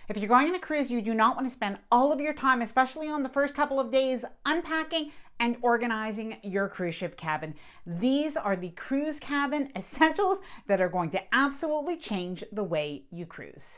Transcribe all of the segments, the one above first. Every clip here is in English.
If you're going on a cruise, you do not want to spend all of your time, especially on the first couple of days, unpacking and organizing your cruise ship cabin. These are the cruise cabin essentials that are going to absolutely change the way you cruise.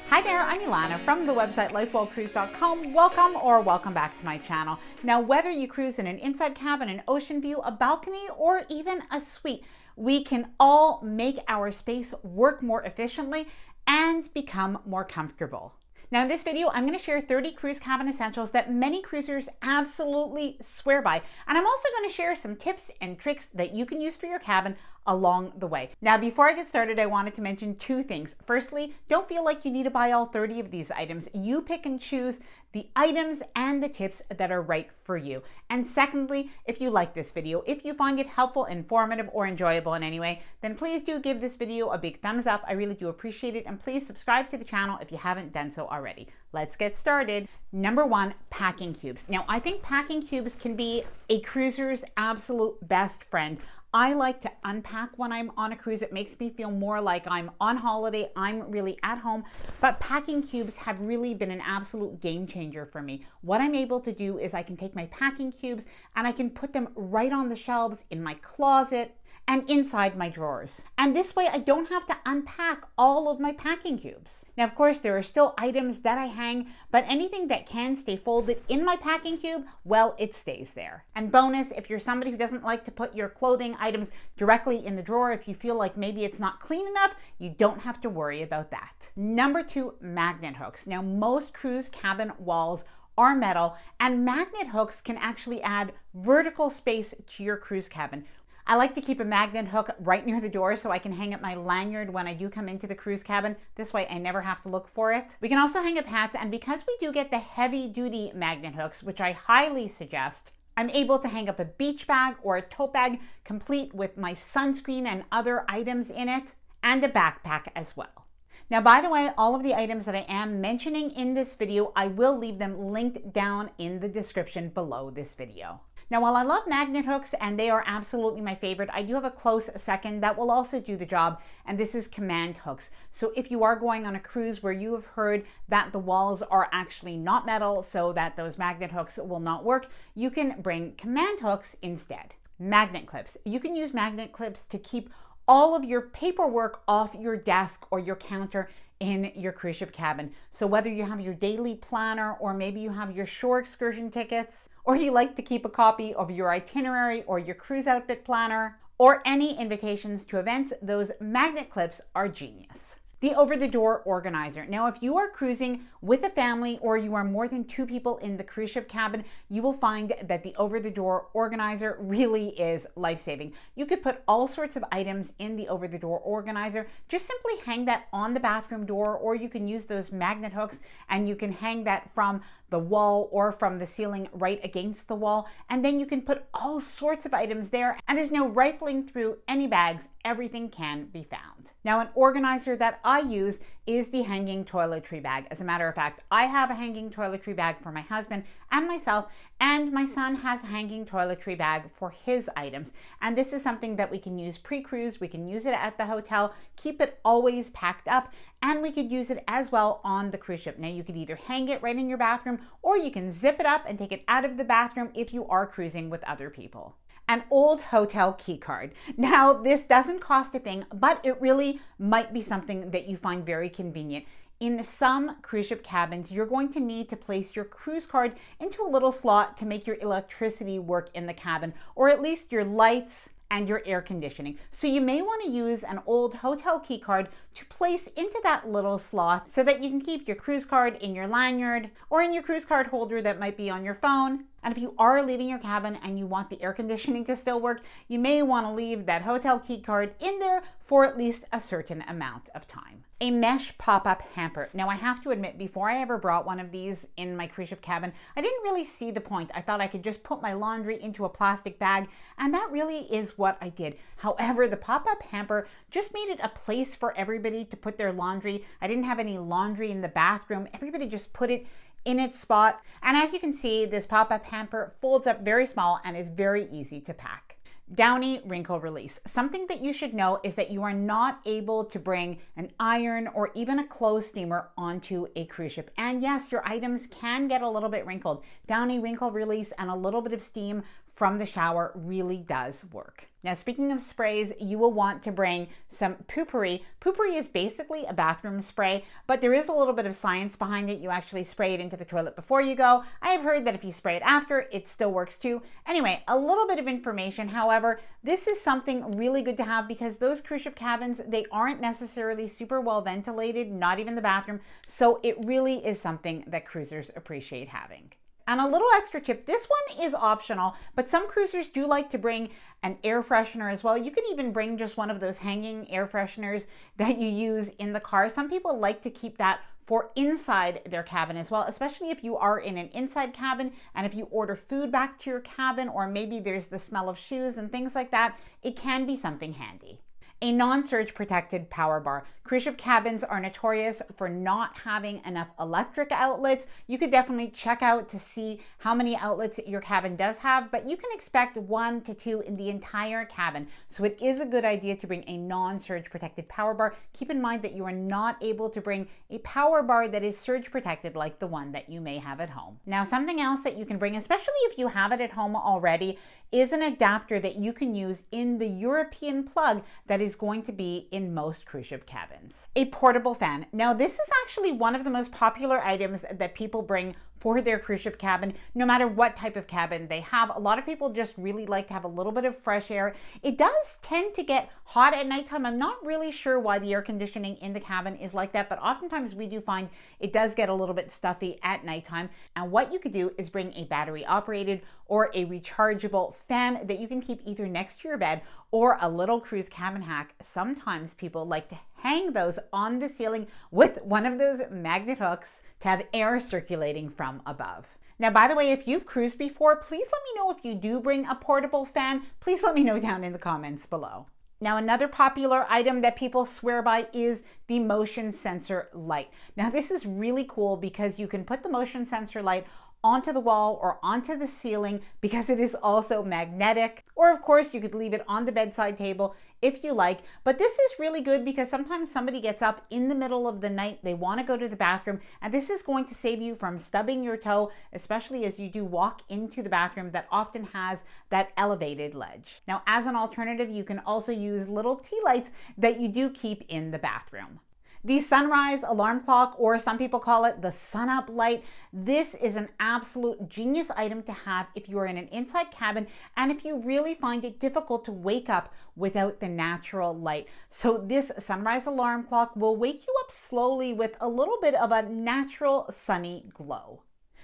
Hi there, I'm Ilana from the website lifewellcruise.com. Welcome back to my channel. Now, whether you cruise in an inside cabin, an ocean view, a balcony, or even a suite, we can all make our space work more efficiently and become more comfortable. Now in this video, I'm going to share 30 cruise cabin essentials that many cruisers absolutely swear by. And I'm also going to share some tips and tricks that you can use for your cabin along the way. Now, before I get started, I wanted to mention two things. Firstly, don't feel like you need to buy all 30 of these items. You pick and choose the items and the tips that are right for you. And secondly, if you like this video, if you find it helpful, informative, or enjoyable in any way, then please do give this video a big thumbs up. I really do appreciate it. And please subscribe to the channel if you haven't done so already. Let's get started. Number one, packing cubes. Now, I think packing cubes can be a cruiser's absolute best friend. I like to unpack when I'm on a cruise. It makes me feel more like I'm on holiday. I'm really at home. But packing cubes have really been an absolute game changer for me. What I'm able to do is I can take my packing cubes and I can put them right on the shelves in my closet and inside my drawers. And this way I don't have to unpack all of my packing cubes. Now, of course, there are still items that I hang, but anything that can stay folded in my packing cube, well, it stays there. And bonus, if you're somebody who doesn't like to put your clothing items directly in the drawer, if you feel like maybe it's not clean enough, you don't have to worry about that. Number two, magnet hooks. Now, most cruise cabin walls are metal, and magnet hooks can actually add vertical space to your cruise cabin. I like to keep a magnet hook right near the door so I can hang up my lanyard when I do come into the cruise cabin. This way I never have to look for it. We can also hang up hats, and because we do get the heavy duty magnet hooks, which I highly suggest, I'm able to hang up a beach bag or a tote bag complete with my sunscreen and other items in it, and a backpack as well. Now, by the way, all of the items that I am mentioning in this video, I will leave them linked down in the description below this video. Now, while I love magnet hooks and they are absolutely my favorite, I do have a close second that will also do the job, and this is command hooks. So if you are going on a cruise where you have heard that the walls are actually not metal so that those magnet hooks will not work, you can bring command hooks instead. Magnet clips. You can use magnet clips to keep all of your paperwork off your desk or your counter in your cruise ship cabin. So whether you have your daily planner, or maybe you have your shore excursion tickets, or you like to keep a copy of your itinerary or your cruise outfit planner, or any invitations to events, those magnet clips are genius. The over-the-door organizer. Now, if you are cruising with a family or you are more than 2 people in the cruise ship cabin, you will find that the over-the-door organizer really is life-saving. You could put all sorts of items in the over-the-door organizer. Just simply hang that on the bathroom door, or you can use those magnet hooks and you can hang that from the wall or from the ceiling right against the wall. And then you can put all sorts of items there, and there's no rifling through any bags. Everything can be found. Now, an organizer that I use is the hanging toiletry bag. As a matter of fact, I have a hanging toiletry bag for my husband and myself, and my son has a hanging toiletry bag for his items. And this is something that we can use pre-cruise, we can use it at the hotel, keep it always packed up, and we could use it as well on the cruise ship. Now, you could either hang it right in your bathroom, or you can zip it up and take it out of the bathroom if you are cruising with other people. An old hotel key card. Now, this doesn't cost a thing, but it really might be something that you find very convenient. In some cruise ship cabins, you're going to need to place your cruise card into a little slot to make your electricity work in the cabin, or at least your lights and your air conditioning. So you may want to use an old hotel key card to place into that little slot so that you can keep your cruise card in your lanyard or in your cruise card holder that might be on your phone. And if you are leaving your cabin and you want the air conditioning to still work, you may want to leave that hotel key card in there for at least a certain amount of time. A mesh pop-up hamper. Now, I have to admit, before I ever brought one of these in my cruise ship cabin, I didn't really see the point. I thought I could just put my laundry into a plastic bag, and that really is what I did. However, the pop-up hamper just made it a place for everybody to put their laundry. I didn't have any laundry in the bathroom. Everybody just put it in its spot. And as you can see, this pop-up hamper folds up very small and is very easy to pack. Downy wrinkle release. Something that you should know is that you are not able to bring an iron or even a clothes steamer onto a cruise ship. And yes, your items can get a little bit wrinkled. Downy wrinkle release and a little bit of steam from the shower really does work. Now, speaking of sprays, you will want to bring some Poopery. Poopery is basically a bathroom spray, but there is a little bit of science behind it. You actually spray it into the toilet before you go. I have heard that if you spray it after, it still works too. Anyway, a little bit of information. However, this is something really good to have because those cruise ship cabins, they aren't necessarily super well ventilated, not even the bathroom. So it really is something that cruisers appreciate having. And a little extra tip, this one is optional, but some cruisers do like to bring an air freshener as well. You can even bring just one of those hanging air fresheners that you use in the car. Some people like to keep that for inside their cabin as well, especially if you are in an inside cabin and if you order food back to your cabin, or maybe there's the smell of shoes and things like that, it can be something handy. A non-surge protected power bar. Cruise ship cabins are notorious for not having enough electric outlets. You could definitely check out to see how many outlets your cabin does have, but you can expect 1 to 2 in the entire cabin. So it is a good idea to bring a non-surge protected power bar. Keep in mind that you are not able to bring a power bar that is surge protected like the one that you may have at home. Now, something else that you can bring, especially if you have it at home already, is an adapter that you can use in the European plug that is going to be in most cruise ship cabins. A portable fan. Now, this is actually one of the most popular items that people bring for their cruise ship cabin, no matter what type of cabin they have. A lot of people just really like to have a little bit of fresh air. It does tend to get hot at nighttime. I'm not really sure why the air conditioning in the cabin is like that, but oftentimes we do find it does get a little bit stuffy at nighttime. And what you could do is bring a battery operated or a rechargeable fan that you can keep either next to your bed or a little cruise cabin hack. Sometimes people like to hang those on the ceiling with one of those magnet hooks to have air circulating from above. Now, by the way, if you've cruised before, please let me know if you do bring a portable fan. Please let me know down in the comments below. Now, another popular item that people swear by is the motion sensor light. Now, this is really cool because you can put the motion sensor light onto the wall or onto the ceiling because it is also magnetic. Or of course, you could leave it on the bedside table if you like. But this is really good because sometimes somebody gets up in the middle of the night, they want to go to the bathroom, and this is going to save you from stubbing your toe, especially as you do walk into the bathroom that often has that elevated ledge. Now, as an alternative, you can also use little tea lights that you do keep in the bathroom. The sunrise alarm clock, or some people call it the sun-up light. This is an absolute genius item to have if you are in an inside cabin and if you really find it difficult to wake up without the natural light. So this sunrise alarm clock will wake you up slowly with a little bit of a natural sunny glow.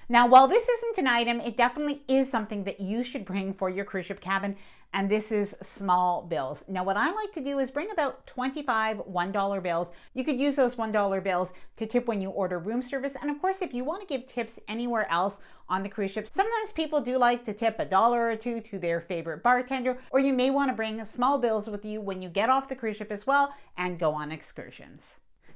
Now, while this isn't an item, it definitely is something that you should bring for your cruise ship cabin, and this is small bills. Now, what I like to do is bring about 25 $1 bills. You could use those $1 bills to tip when you order room service. And of course, if you want to give tips anywhere else on the cruise ship, sometimes people do like to tip $1 or $2 to their favorite bartender, or you may want to bring small bills with you when you get off the cruise ship as well and go on excursions.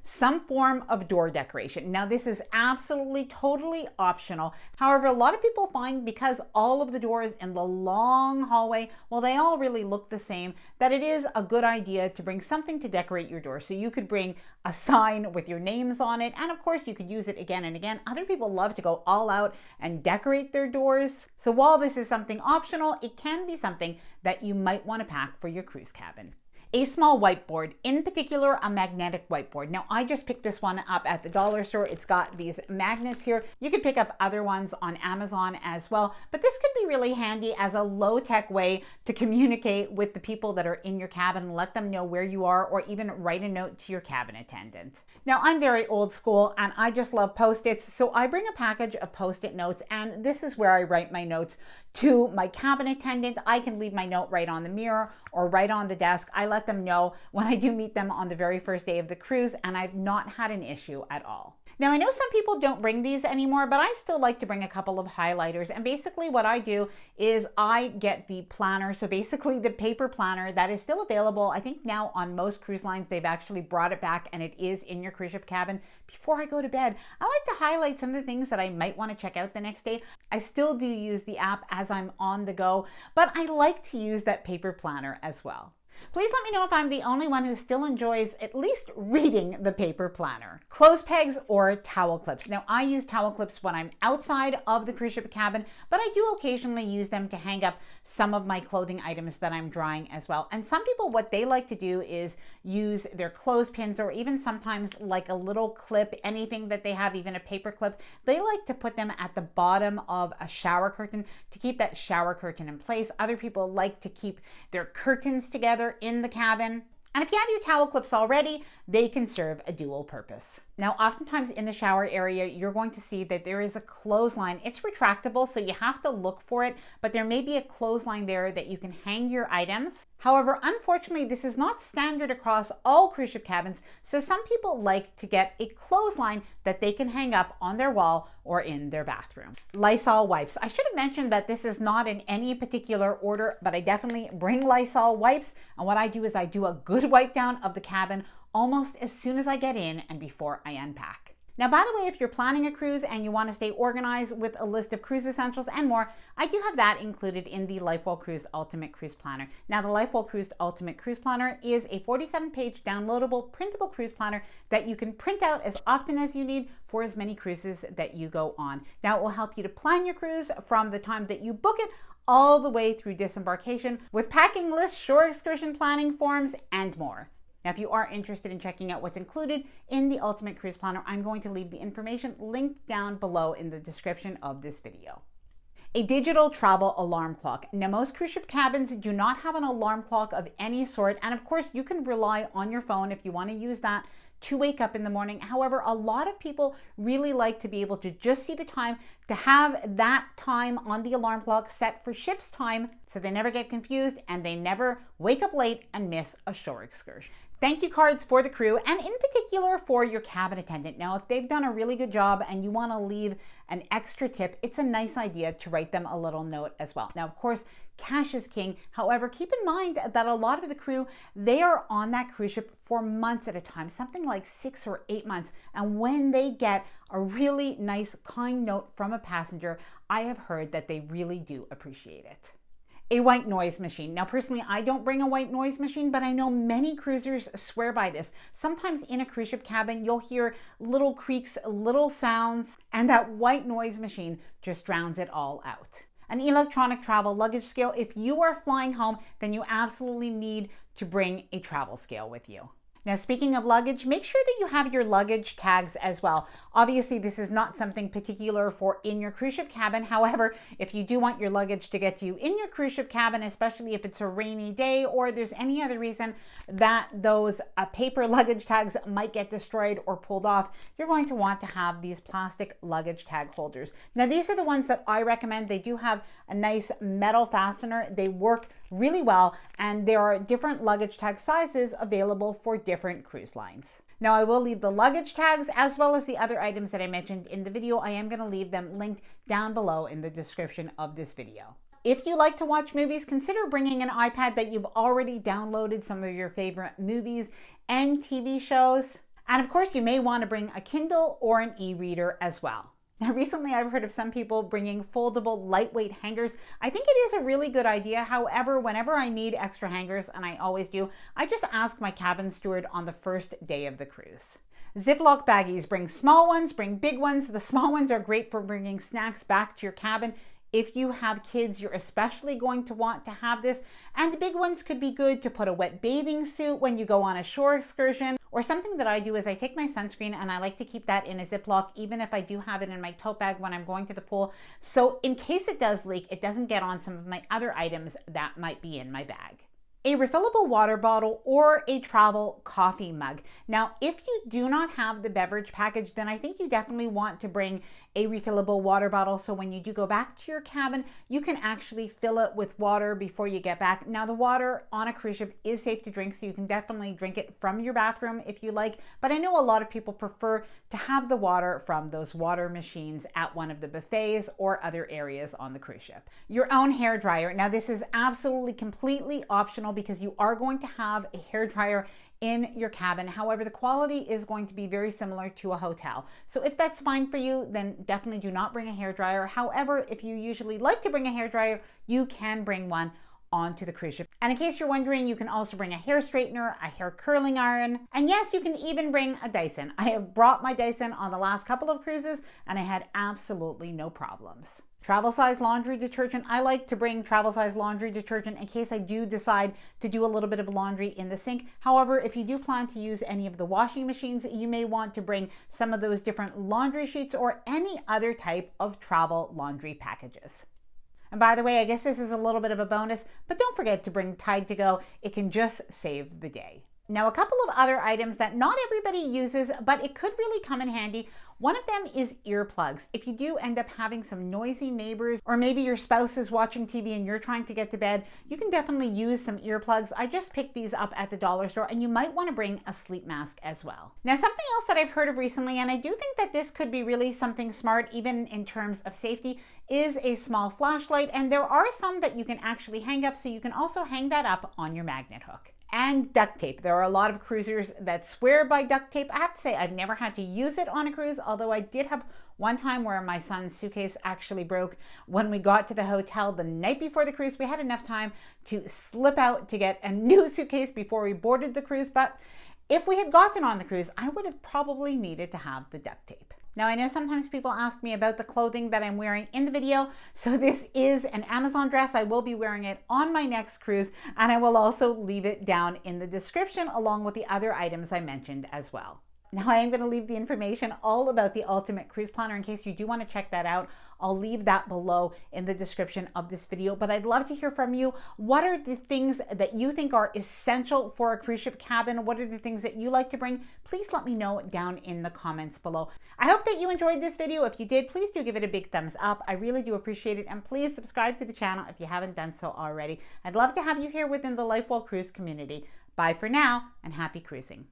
Some form of door decoration. Now, this is absolutely totally optional. However, a lot of people find because all of the doors in the long hallway, well, they all really look the same, that it is a good idea to bring something to decorate your door. So you could bring a sign with your names on it, and of course you could use it again and again. Other people love to go all out and decorate their doors. So while this is something optional, it can be something that you might want to pack for your cruise cabin. A small whiteboard, in particular a magnetic whiteboard. Now, I just picked this one up at the dollar store. It's got these magnets here. You could pick up other ones on Amazon as well, but this could be really handy as a low-tech way to communicate with the people that are in your cabin and let them know where you are, or even write a note to your cabin attendant. Now, I'm very old school and I just love Post-its, so I bring a package of Post-it notes, and this is where I write my notes to my cabin attendant. I can leave my note right on the mirror, or right on the desk. I let them know when I do meet them on the very first day of the cruise, and I've not had an issue at all. Now, I know some people don't bring these anymore, but I still like to bring a couple of highlighters. And basically what I do is I get the planner. So basically the paper planner that is still available. I think now on most cruise lines, they've actually brought it back and it is in your cruise ship cabin. Before I go to bed, I like to highlight some of the things that I might want to check out the next day. I still do use the app as I'm on the go, but I like to use that paper planner as well. Please let me know if I'm the only one who still enjoys at least reading the paper planner. Clothes pegs or towel clips. Now, I use towel clips when I'm outside of the cruise ship cabin, but I do occasionally use them to hang up some of my clothing items that I'm drying as well. And some people, what they like to do is use their clothespins, or even sometimes like a little clip, anything that they have, even a paper clip. They like to put them at the bottom of a shower curtain to keep that shower curtain in place. Other people like to keep their curtains together in the cabin. And if you have your towel clips already, they can serve a dual purpose. Now, oftentimes in the shower area, you're going to see that there is a clothesline. It's retractable, so you have to look for it, but there may be a clothesline there that you can hang your items. However, unfortunately, this is not standard across all cruise ship cabins, so some people like to get a clothesline that they can hang up on their wall or in their bathroom. Lysol wipes. I should have mentioned that this is not in any particular order, but I definitely bring Lysol wipes, and what I do is I do a good wipe down of the cabin almost as soon as I get in and before I unpack. Now, by the way, if you're planning a cruise and you want to stay organized with a list of cruise essentials and more, I do have that included in the LifeWell Cruise Ultimate Cruise Planner. Now, the LifeWell Cruise Ultimate Cruise Planner is a 47-page downloadable printable cruise planner that you can print out as often as you need for as many cruises that you go on. Now, it will help you to plan your cruise from the time that you book it all the way through disembarkation, with packing lists, shore excursion planning forms, and more. Now, if you are interested in checking out what's included in the Ultimate Cruise Planner, I'm going to leave the information linked down below in the description of this video. A digital travel alarm clock. Now, most cruise ship cabins do not have an alarm clock of any sort, and of course, you can rely on your phone if you want to use that to wake up in the morning. However, a lot of people really like to be able to just see the time, to have that time on the alarm clock set for ship's time, so they never get confused and they never wake up late and miss a shore excursion. Thank you cards for the crew, and in particular for your cabin attendant. Now, if they've done a really good job and you want to leave an extra tip, it's a nice idea to write them a little note as well. Now, of course, cash is king. However, keep in mind that a lot of the crew, they are on that cruise ship for months at a time, something like 6 or 8 months. And when they get a really nice, kind note from a passenger, I have heard that they really do appreciate it. A white noise machine. Now, personally, I don't bring a white noise machine, but I know many cruisers swear by this. Sometimes in a cruise ship cabin, you'll hear little creaks, little sounds, and that white noise machine just drowns it all out. An electronic travel luggage scale. If you are flying home, then you absolutely need to bring a travel scale with you. Now, speaking of luggage, make sure that you have your luggage tags as well. Obviously, this is not something particular for in your cruise ship cabin. However, if you do want your luggage to get to you in your cruise ship cabin, especially if it's a rainy day or there's any other reason that those paper luggage tags might get destroyed or pulled off, you're going to want to have these plastic luggage tag holders. Now, these are the ones that I recommend. They do have a nice metal fastener. They work really well, and there are different luggage tag sizes available for different cruise lines. Now, I will leave the luggage tags as well as the other items that I mentioned in the video. I am going to leave them linked down below in the description of this video. If you like to watch movies, consider bringing an iPad that you've already downloaded some of your favorite movies and TV shows. And of course, you may want to bring a Kindle or an e-reader as well. Now, recently I've heard of some people bringing foldable lightweight hangers. I think it is a really good idea. However, whenever I need extra hangers, and I always do, I just ask my cabin steward on the first day of the cruise. Ziploc baggies. Bring small ones, bring big ones. The small ones are great for bringing snacks back to your cabin. If you have kids, you're especially going to want to have this. And the big ones could be good to put a wet bathing suit when you go on a shore excursion. Or something that I do is I take my sunscreen and I like to keep that in a Ziploc, even if I do have it in my tote bag when I'm going to the pool. So in case it does leak, it doesn't get on some of my other items that might be in my bag. a refillable water bottle, or a travel coffee mug. Now, if you do not have the beverage package, then I think you definitely want to bring a refillable water bottle, so when you do go back to your cabin, you can actually fill it with water before you get back. Now, the water on a cruise ship is safe to drink, so you can definitely drink it from your bathroom if you like, but I know a lot of people prefer to have the water from those water machines at one of the buffets or other areas on the cruise ship. Your own hair dryer. Now, this is absolutely completely optional because you are going to have a hair dryer in your cabin. However, the quality is going to be very similar to a hotel. So if that's fine for you, then definitely do not bring a hair dryer. However, if you usually like to bring a hair dryer, you can bring one onto the cruise ship. And in case you're wondering, you can also bring a hair straightener, a hair curling iron, and yes, you can even bring a Dyson. I have brought my Dyson on the last couple of cruises and I had absolutely no problems. Travel size laundry detergent. I like to bring travel size laundry detergent in case I do decide to do a little bit of laundry in the sink. However, if you do plan to use any of the washing machines, you may want to bring some of those different laundry sheets or any other type of travel laundry packages. And by the way, I guess this is a little bit of a bonus, but don't forget to bring Tide to Go. It can just save the day. Now, a couple of other items that not everybody uses, but it could really come in handy. One of them is earplugs. If you do end up having some noisy neighbors, or maybe your spouse is watching TV and you're trying to get to bed, you can definitely use some earplugs. I just picked these up at the dollar store, and you might want to bring a sleep mask as well. Now, something else that I've heard of recently, and I do think that this could be really something smart, even in terms of safety, is a small flashlight. And there are some that you can actually hang up, so you can also hang that up on your magnet hook. And duct tape. There are a lot of cruisers that swear by duct tape. I have to say, I've never had to use it on a cruise, although I did have one time where my son's suitcase actually broke when we got to the hotel the night before the cruise. We had enough time to slip out to get a new suitcase before we boarded the cruise, but if we had gotten on the cruise, I would have probably needed to have the duct tape. Now, I know sometimes people ask me about the clothing that I'm wearing in the video. So this is an Amazon dress. I will be wearing it on my next cruise, and I will also leave it down in the description along with the other items I mentioned as well. Now, I am going to leave the information all about the Ultimate Cruise Planner in case you do want to check that out. I'll leave that below in the description of this video, but I'd love to hear from you. What are the things that you think are essential for a cruise ship cabin? What are the things that you like to bring? Please let me know down in the comments below. I hope that you enjoyed this video. If you did, please do give it a big thumbs up. I really do appreciate it. And please subscribe to the channel if you haven't done so already. I'd love to have you here within the Life Well Cruise community. Bye for now, and happy cruising.